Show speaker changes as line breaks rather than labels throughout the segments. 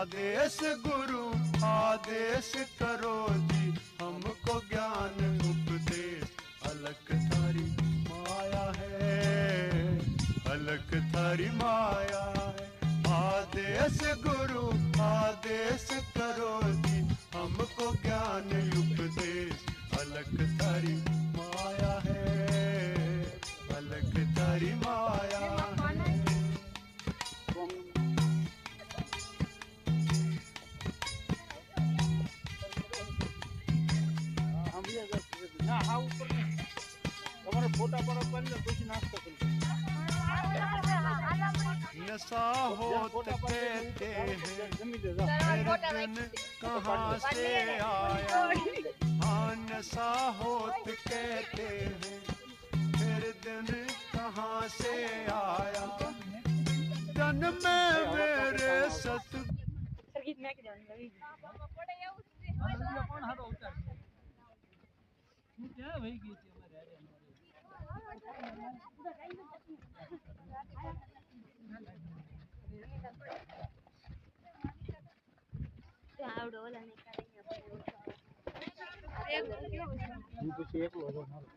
आदेश गुरु आदेश करो जी, हमको ज्ञान उपदेश। अलख थारी माया है, अलख थारी माया है। आदेश गुरु आदेश करो जी, हमको ज्ञान उपदेश। अलख थारी माया है, अलख थारी माया है।
ના હા ઉપર તમારે ફોટા પડો કરીને પછી નાસ્તો કરી
नशा होत कहते हैं फिर दिन कहाँ से आया। हाँ नशा होत कहते हैं फिर दिन कहाँ से आया। तन में मेरे सत
કોણ હારો ઉતાર હું ક્યાં વહી ગઈ હતી અમારે
આવડો ઓલા ને કાઢીને
હું પછી એકલો હતો મારો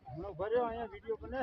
હમણાં ભર્યો અહીંયા વિડિયો બને